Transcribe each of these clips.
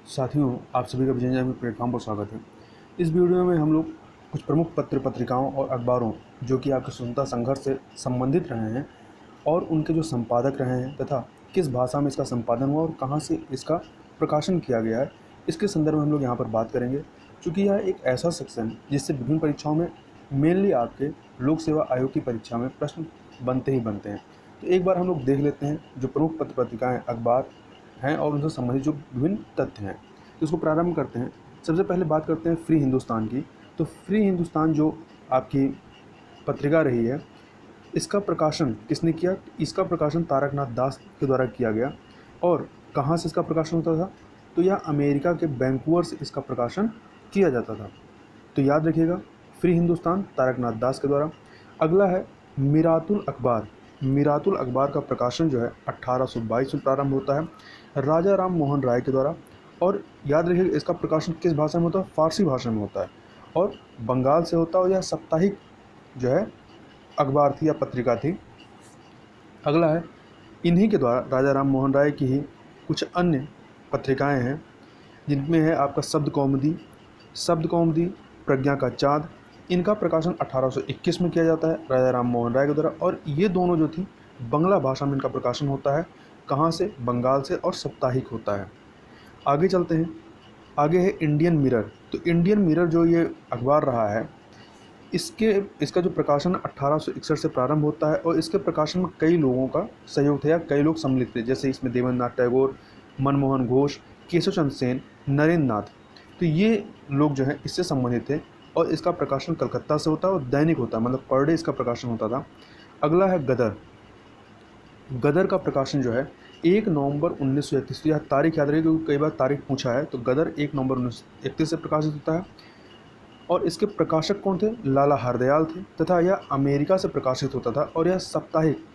साथियों, आप सभी का विजय में प्लेटफॉर्म पर स्वागत है। इस वीडियो में हम लोग कुछ प्रमुख पत्र पत्रिकाओं और अखबारों जो कि आपके स्वतंत्रता संघर्ष से संबंधित रहे हैं और उनके जो संपादक रहे हैं तथा किस भाषा में इसका संपादन हुआ और कहाँ से इसका प्रकाशन किया गया है, इसके संदर्भ में हम लोग यहाँ पर बात करेंगे। चूँकि यह एक ऐसा सेक्शन है जिससे विभिन्न परीक्षाओं में मेनली आपके लोक सेवा आयोग की परीक्षा में प्रश्न बनते ही बनते हैं। तो एक बार हम लोग देख लेते हैं जो प्रमुख पत्र पत्रिकाएँ अखबार हैं और उनसे संबंधित जो विभिन्न तथ्य हैं। तो इसको प्रारंभ करते हैं। सबसे पहले बात करते हैं फ्री हिंदुस्तान की। तो फ्री हिंदुस्तान जो आपकी पत्रिका रही है, इसका प्रकाशन किसने किया? इसका प्रकाशन तारकनाथ दास के द्वारा किया गया। और कहाँ से इसका प्रकाशन होता था? तो यह अमेरिका के वैंकूवर से इसका प्रकाशन किया जाता था। तो याद रखिएगा, फ्री हिंदुस्तान तारकनाथ दास के द्वारा। अगला है मिरातुल अखबार। मिरातुल अखबार का प्रकाशन जो है 1822 में प्रारंभ होता है राजा राम मोहन राय के द्वारा। और याद रखिएगा, इसका प्रकाशन किस भाषा में होता है? फारसी भाषा में होता है और बंगाल से होता है और यह साप्ताहिक जो है अखबार थी या पत्रिका थी। अगला है इन्हीं के द्वारा राजा राम मोहन राय की ही कुछ अन्य पत्रिकाएं हैं जिनमें है आपका शब्द कौमुदी, प्रज्ञा का चाँद। इनका प्रकाशन 1821 में किया जाता है राजा राम मोहन राय के द्वारा। और ये दोनों जो थी बंगला भाषा में इनका प्रकाशन होता है। कहाँ से? बंगाल से और साप्ताहिक होता है। आगे चलते हैं। आगे है इंडियन मिरर। तो इंडियन मिरर जो ये अखबार रहा है, इसका जो प्रकाशन 1861 से प्रारंभ होता है और इसके प्रकाशन में कई लोगों का सहयोग था या कई लोग सम्मिलित थे। जैसे इसमें देवेंद्रनाथ टैगोर, मनमोहन घोष, केशव चंद्र सेन, नरेंद्र नाथ, तो ये लोग जो हैं इससे संबंधित थे। और इसका प्रकाशन कलकत्ता से होता है और दैनिक होता है, मतलब पर डे इसका प्रकाशन होता था। अगला है गदर। गदर का प्रकाशन जो है 1 नवंबर 1931, यह तारीख याद रही क्योंकि कई बार तारीख पूछा है। तो गदर 1 नवंबर 1931 से प्रकाशित होता है। और इसके प्रकाशक कौन थे? लाला हरदयाल थे। तथा यह अमेरिका से प्रकाशित होता था और यह साप्ताहिक,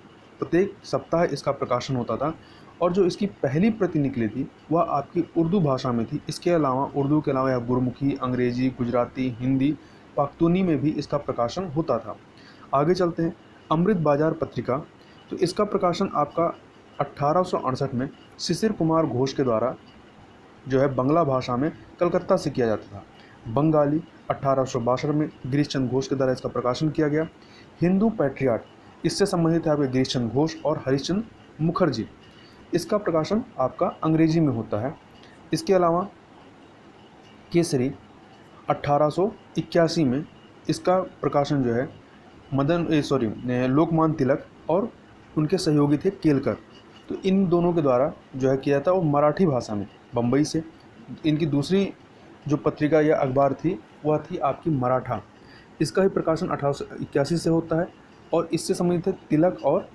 प्रत्येक सप्ताह इसका प्रकाशन होता था। और जो इसकी पहली प्रति निकली थी वह आपकी उर्दू भाषा में थी। इसके अलावा उर्दू के अलावा यह गुरमुखी, अंग्रेजी, गुजराती, हिंदी, पाख्तूनी में भी इसका प्रकाशन होता था। आगे चलते हैं। अमृत बाजार पत्रिका। तो इसका प्रकाशन आपका 1868 में शिशिर कुमार घोष के द्वारा जो है बंगला भाषा में कलकत्ता से किया जाता था। बंगाली 1862 में गिरीश चंद्र घोष के द्वारा इसका प्रकाशन किया गया। हिंदू पैट्रियाट, इससे संबंधित है आपके गिरीश चंद्र घोष और हरिश्चंद्र मुखर्जी। इसका प्रकाशन आपका अंग्रेजी में होता है। इसके अलावा केसरी 1881 में इसका प्रकाशन जो है लोकमान्य तिलक और उनके सहयोगी थे केलकर। तो इन दोनों के द्वारा जो है किया था वो मराठी भाषा में बम्बई से। इनकी दूसरी जो पत्रिका या अखबार थी वह थी आपकी मराठा। इसका भी प्रकाशन 1881 से होता है और इससे संबंधित है तिलक और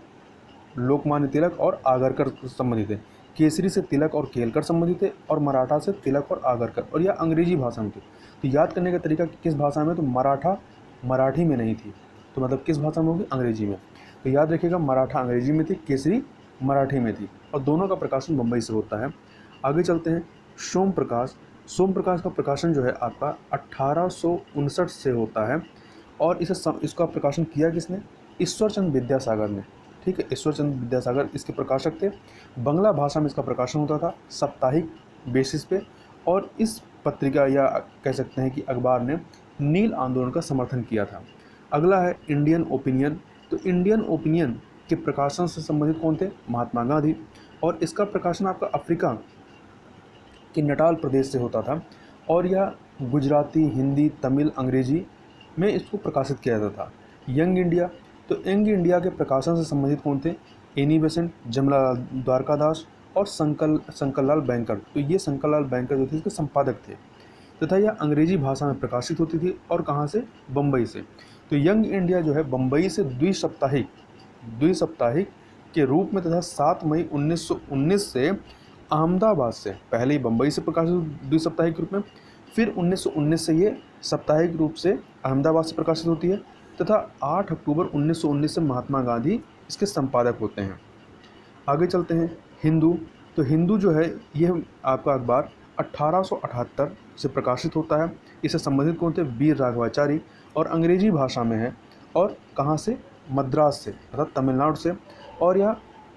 लोकमान्य तिलक और आगरकर संबंधित है। केसरी से तिलक और केलकर संबंधित है और मराठा से तिलक और आगरकर, और यह अंग्रेजी भाषा में थी। तो याद करने का तरीका कि किस भाषा में? तो मराठा मराठी में नहीं थी, तो मतलब किस भाषा में होगी? अंग्रेजी में। तो याद रखिएगा, मराठा अंग्रेजी में थी, केसरी मराठी में थी और दोनों का प्रकाशन मुंबई से होता है। आगे चलते हैं। सोम प्रकाश का प्रकाशन जो है आपका 1859 से होता है और इसका प्रकाशन किया किसने? ईश्वरचंद्र विद्यासागर ने। ठीक है, ईश्वरचंद्र विद्यासागर इसके प्रकाशक थे। बंगला भाषा में इसका प्रकाशन होता था साप्ताहिक बेसिस पे। और इस पत्रिका या कह सकते हैं कि अखबार ने नील आंदोलन का समर्थन किया था। अगला है इंडियन ओपिनियन। तो इंडियन ओपिनियन के प्रकाशन से संबंधित कौन थे? महात्मा गांधी। और इसका प्रकाशन आपका अफ्रीका के नटाल प्रदेश से होता था और यह गुजराती, हिंदी, तमिल, अंग्रेजी में इसको प्रकाशित किया जाता था। Young India. तो यंग इंडिया के प्रकाशन से संबंधित कौन थे? एनी बेसेंट, जमनालाल द्वारकादास और शंकरलाल बैंकर। तो ये शंकरलाल बैंकर जो थे इसके संपादक थे तथा यह अंग्रेजी भाषा में प्रकाशित होती थी। और कहाँ से? बम्बई से। तो यंग इंडिया जो है बम्बई से द्विसाप्ताहिक के रूप में तथा 7 मई 1919 से अहमदाबाद से, पहले ही बम्बई से प्रकाशित द्विसाप्ताहिक के रूप में, फिर 1919 से ये साप्ताहिक रूप से अहमदाबाद से प्रकाशित होती है तथा 8 अक्टूबर 1919 से महात्मा गांधी इसके संपादक होते हैं। आगे चलते हैं। हिंदू। तो हिंदू जो है यह आपका अखबार 1878 से प्रकाशित होता है। इससे संबंधित कौन थे? वीर राघवाचारी और अंग्रेजी भाषा में है। और कहाँ से? मद्रास से अर्थात तमिलनाडु से। और यह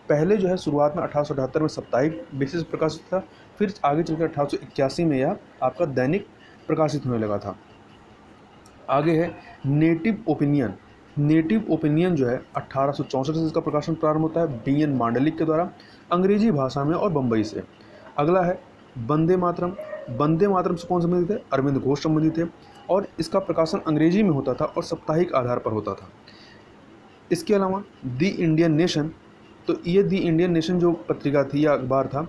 पहले जो है शुरुआत में 1878 में साप्ताहिक बेसिस प्रकाशित था, फिर आगे चलकर 1881 में यह आपका दैनिक प्रकाशित होने लगा था। आगे है नेटिव ओपिनियन। नेटिव ओपिनियन जो है 1864 से इसका प्रकाशन प्रारंभ होता है BN मांडलिक के द्वारा अंग्रेजी भाषा में और बम्बई से। अगला है वंदे मातरम। वंदे मातरम से कौन संबंधित है? अरविंद घोष संबंधित है और इसका प्रकाशन अंग्रेजी में होता था और साप्ताहिक आधार पर होता था। इसके अलावा दी इंडियन नेशन, तो ये दी इंडियन नेशन जो पत्रिका थी या अखबार था,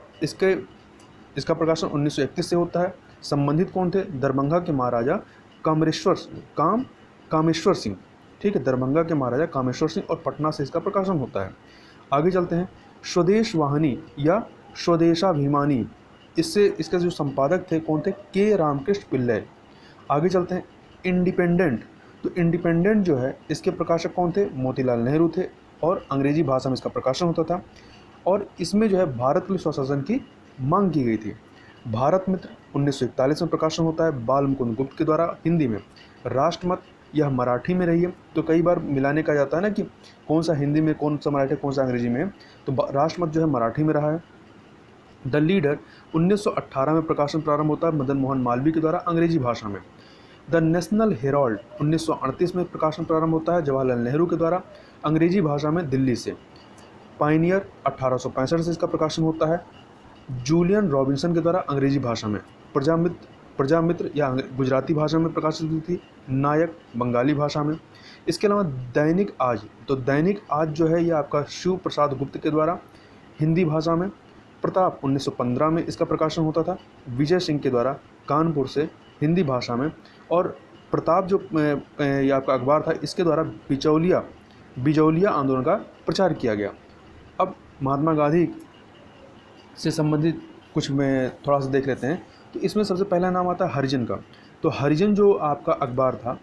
इसका प्रकाशन 1931 से होता है। संबंधित कौन थे? दरभंगा के महाराजा कामेश्वर सिंह, ठीक है, दरभंगा के महाराजा कामेश्वर सिंह, और पटना से इसका प्रकाशन होता है। आगे चलते हैं स्वदेश वाहिनी या स्वदेशाभिमानी, इसके जो संपादक थे कौन थे? के रामकृष्ण पिल्लई। आगे चलते हैं इंडिपेंडेंट। तो इंडिपेंडेंट जो है इसके प्रकाशक कौन थे? मोतीलाल नेहरू थे और अंग्रेजी भाषा में इसका प्रकाशन होता था और इसमें जो है भारत के लिए स्वशासन की मांग की गई थी। भारत मित्र 1941 में प्रकाशन होता है बाल मुकुंद गुप्त के द्वारा हिंदी में। राष्ट्रमत यह मराठी में रही है, तो कई बार मिलाने का जाता है ना कि कौन सा हिंदी में, कौन सा मराठी, कौन सा अंग्रेजी में, तो राष्ट्रमत जो है मराठी में रहा है। द लीडर 1918 में प्रकाशन प्रारंभ होता है मदन मोहन मालवीय के द्वारा अंग्रेजी भाषा में। द नेशनल हेराल्ड 1938 में प्रकाशन प्रारंभ होता है जवाहरलाल नेहरू के द्वारा अंग्रेजी भाषा में दिल्ली से। पायनियर 1865 से इसका प्रकाशन होता है जूलियन रॉबिन्सन के द्वारा अंग्रेजी भाषा में। प्रजामित्र या गुजराती भाषा में प्रकाशित हुई थी। नायक बंगाली भाषा में। इसके अलावा दैनिक आज, तो दैनिक आज जो है ये आपका शिव प्रसाद गुप्त के द्वारा हिंदी भाषा में। प्रताप 1915 में इसका प्रकाशन होता था विजय सिंह के द्वारा कानपुर से हिंदी भाषा में। और प्रताप जो ये आपका अखबार था इसके द्वारा बिचौलिया आंदोलन का प्रचार किया गया। अब महात्मा गांधी से संबंधित कुछ में थोड़ा सा देख लेते हैं। तो इसमें सबसे पहला नाम आता है हरिजन का। तो हरिजन जो आपका अखबार था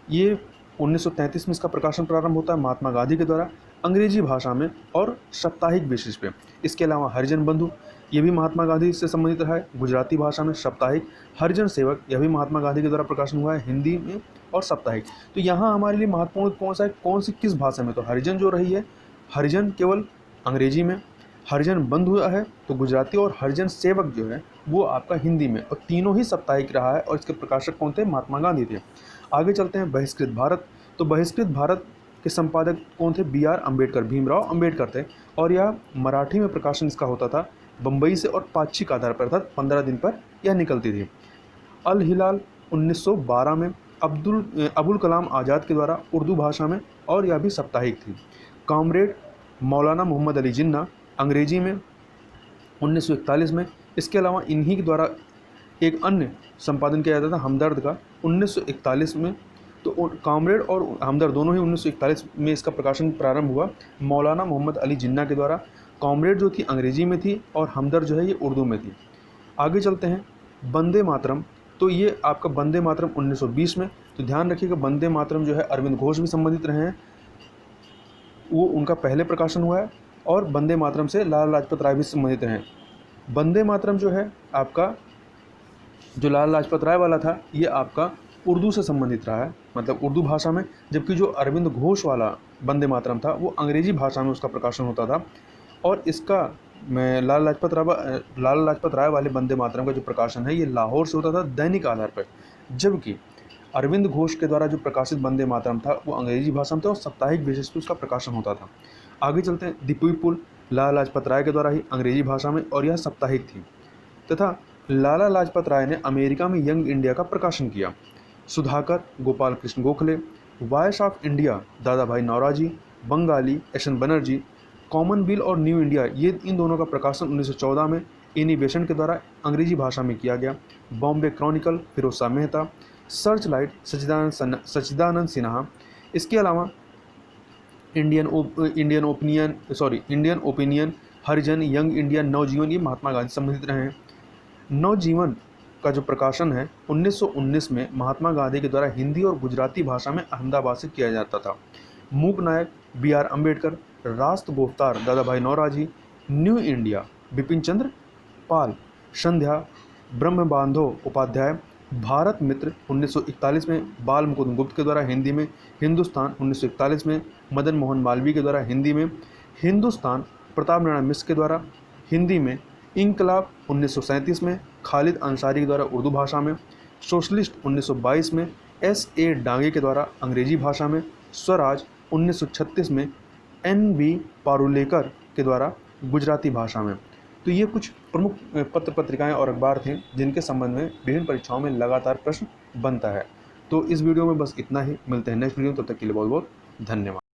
ये 1933 में इसका प्रकाशन प्रारंभ होता है महात्मा गांधी के द्वारा अंग्रेजी भाषा में और साप्ताहिक बेसिस पे। इसके अलावा हरिजन बंधु ये भी महात्मा गांधी से संबंधित रहा है गुजराती भाषा में साप्ताहिक। हरिजन सेवक यह भी महात्मा गांधी के द्वारा प्रकाशन हुआ है हिंदी में और साप्ताहिक। तो यहाँ हमारे लिए महत्वपूर्ण कौन सा है, कौन सी किस भाषा में? तो हरिजन जो रही है, हरिजन केवल अंग्रेजी में, हरिजन बंधु है तो गुजराती, और हरिजन सेवक जो है वो आपका हिंदी में, और तीनों ही साप्ताहिक रहा है और इसके प्रकाशक कौन थे? महात्मा गांधी थे। आगे चलते हैं बहिष्कृत भारत। तो बहिष्कृत भारत के संपादक कौन थे? BR अम्बेडकर, भीमराव अम्बेडकर थे और यह मराठी में प्रकाशन इसका होता था बम्बई से और पाक्षिक आधार पर, अर्थात 15 दिन पर यह निकलती थी। अल हिलाल 1912 में अबुल कलाम आज़ाद के द्वारा उर्दू भाषा में और यह भी साप्ताहिक थी। कॉमरेड मौलाना मोहम्मद अली जिन्ना अंग्रेजी में 1941 में। इसके अलावा इन्हीं के द्वारा एक अन्य संपादन किया जाता था हमदर्द का 1941 में। तो कॉमरेड और हमदर्द दोनों ही 1941 में इसका प्रकाशन प्रारंभ हुआ मौलाना मोहम्मद अली जिन्ना के द्वारा। कॉमरेड जो थी अंग्रेजी में थी और हमदर्द जो है ये उर्दू में थी। आगे चलते हैं वंदे मातरम। तो ये आपका वंदे मातरम 1920 में। तो ध्यान रखिएगा वंदे मातरम जो है अरविंद घोष भी संबंधित रहे हैं, वो उनका पहले प्रकाशन हुआ है, और वंदे मातरम से लाला लाजपत राय भी संबंधित रहे। वंदे मातरम जो है आपका जो लाला लाजपत राय वाला था ये आपका उर्दू से संबंधित रहा है, मतलब उर्दू भाषा में, जबकि जो अरविंद घोष वाला वंदे मातरम था वो अंग्रेजी भाषा में उसका प्रकाशन होता था। और इसका लाला लाजपत राय वाले वंदे मातरम का जो प्रकाशन है ये लाहौर से होता था दैनिक आधार पर, जबकि अरविंद घोष के द्वारा जो प्रकाशित वंदे मातरम था वो अंग्रेजी भाषा में था और साप्ताहिक बेसिस पर उसका प्रकाशन होता था। आगे चलते हैं द पीपुल, लाला लाजपत राय के द्वारा ही अंग्रेजी भाषा में और यह साप्ताहिक थी, तथा लाला लाजपत राय ने अमेरिका में यंग इंडिया का प्रकाशन किया। Sudhakar Gopal Krishna Gokhale, voice of India Dadabhai Naoroji, Bengali SN Banerjee, commonweal और न्यू इंडिया, ये इन दोनों का प्रकाशन 1914 में एनी बेसेंट के द्वारा अंग्रेजी भाषा में किया गया। Bombay Chronicle Firoz Shah Mehta, search Sachchidananda Sinha. इसके अलावा Indian Opinion, Harijan, Young India, Navjivan, ये महात्मा गांधी संबंधित रहे हैं। नवजीवन का जो प्रकाशन है 1919 में महात्मा गांधी के द्वारा हिंदी और गुजराती भाषा में अहमदाबाद से किया जाता था। मूक नायक BR अम्बेडकर, राष्ट्र गोफ्तार दादा भाई नौरोजी, न्यू इंडिया बिपिन चंद्र पाल, संध्या ब्रह्म बांधव उपाध्याय, भारत मित्र 1941 में बाल मुकुंद गुप्त के द्वारा हिंदी में, हिंदुस्तान 1941 में मदन मोहन मालवीय के द्वारा हिंदी में, हिंदुस्तान प्रताप नारायण मिश्र के द्वारा हिंदी में, इंकलाब 1937 में खालिद अंसारी के द्वारा उर्दू भाषा में, सोशलिस्ट 1922 में S.A. डांगे के द्वारा अंग्रेजी भाषा में, स्वराज 1936 में N.V. पारुलेकर के द्वारा गुजराती भाषा में। तो ये कुछ प्रमुख पत्र पत्रिकाएं और अखबार थे जिनके संबंध में विभिन्न परीक्षाओं में लगातार प्रश्न बनता है। तो इस वीडियो में बस इतना ही, मिलते हैं नेक्स्ट वीडियो, तब तक के लिए बहुत बहुत धन्यवाद।